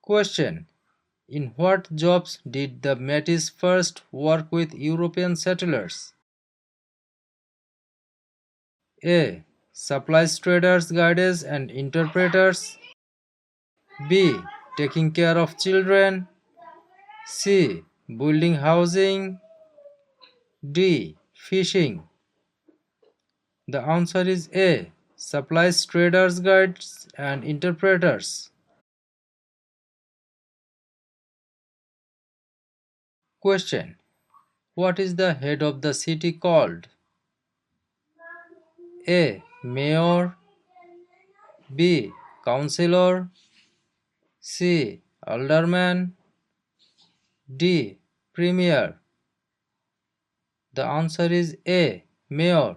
Question: in what jobs did the Métis first work with European settlers? A. Supplies traders, guides and interpreters. B. Taking care of children. C. Building housing. D. Fishing. The answer is A. Supplies traders, guides and interpreters. Question: what is the head of the city called? A. Mayor. B. Councillor. C. Alderman. D. Premier. The answer is A. Mayor.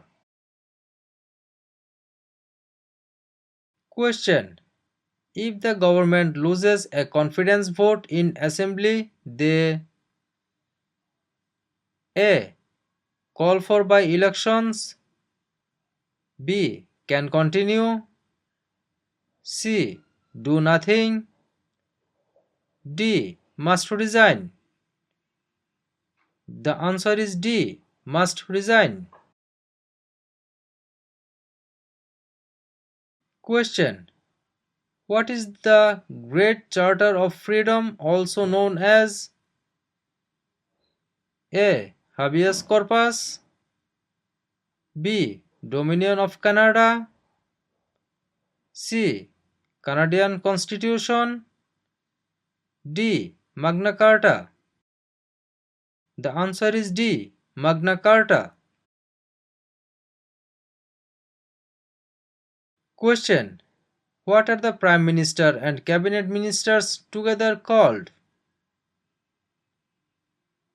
Question: if the government loses a confidence vote in assembly, they A. call for by-elections. B. can continue. C. do nothing. D. must resign. The answer is D. must resign. Question: what is the Great Charter of Freedom also known as? A. Habeas corpus. B. Dominion of Canada. C. Canadian Constitution. D. Magna Carta. The answer is D. Magna Carta. Question: what are the Prime Minister and Cabinet Ministers together called?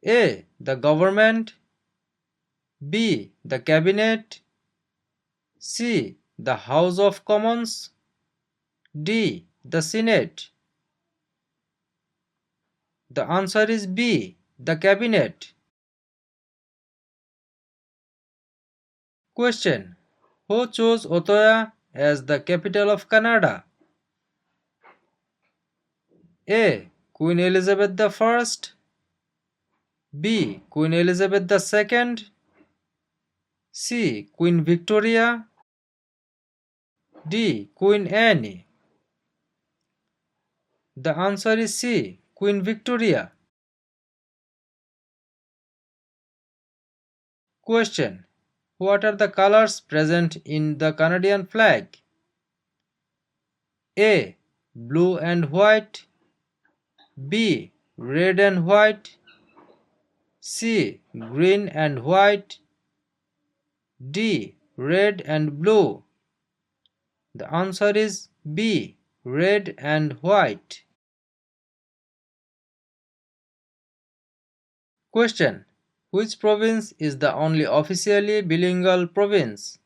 A. the government. B. the cabinet. C. the House of Commons. D. the Senate. The answer is B. the cabinet. Question: who chose Ottawa as the capital of Canada? A. Queen Elizabeth I. B. Queen Elizabeth II. C. Queen Victoria. D. Queen Anne. The answer is C. Queen Victoria. Question: what are the colors present in the Canadian flag? A. blue and white. B. red and white. C. green and white. D. red and blue. The answer is B. red and white. Question: which province is the only officially bilingual province?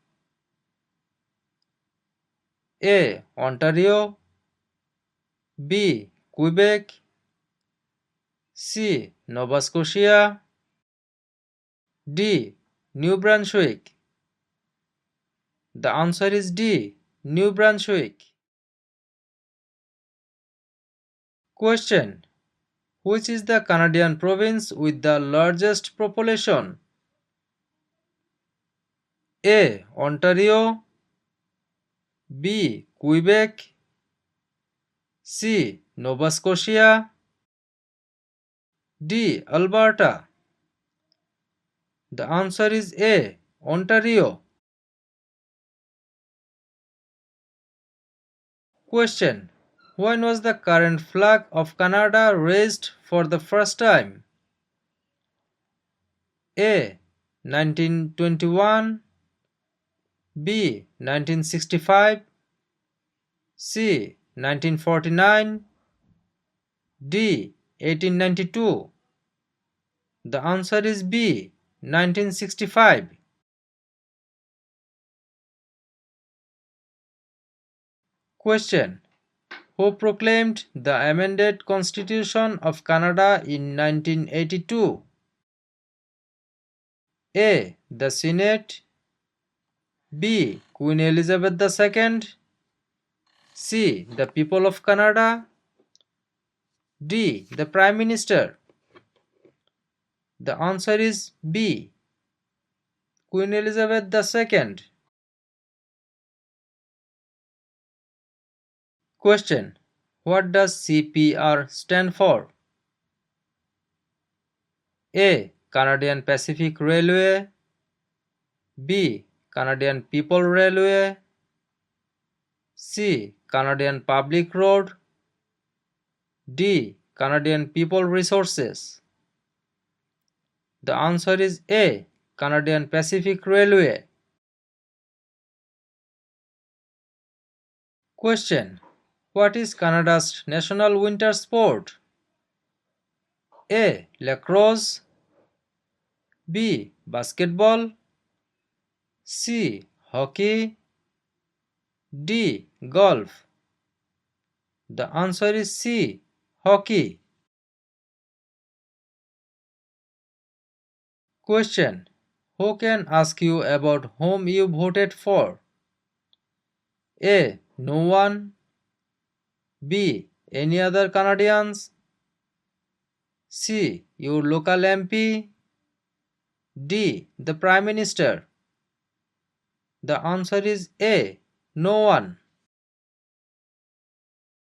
A. Ontario. B. Quebec. C. Nova Scotia. D. New Brunswick. The answer is D. New Brunswick. Question: which is the Canadian province with the largest population? A. Ontario. B. Quebec. C. Nova Scotia. D. Alberta. The answer is A. Ontario. Question: when was the current flag of Canada raised for the first time? A. 1921. B. 1965. C. 1949. D. 1892. The answer is B. 1965. Question: who proclaimed the amended Constitution of Canada in 1982? A. the Senate. B. Queen Elizabeth II. C. the people of Canada. D. The Prime Minister. The answer is B. Queen Elizabeth II. Question. What does CPR stand for? A. Canadian Pacific Railway. B. Canadian People Railway. C. Canadian Public Road. D. Canadian People Resources. The answer is A. Canadian Pacific Railway. Question. What is Canada's national winter sport? A. Lacrosse. B. Basketball. C. Hockey. D. Golf. The answer is C. Hockey. Question. Who can ask you about whom you voted for? A. No one. B. Any other Canadians. C. Your local MP. D. The Prime Minister. The answer is A. No one.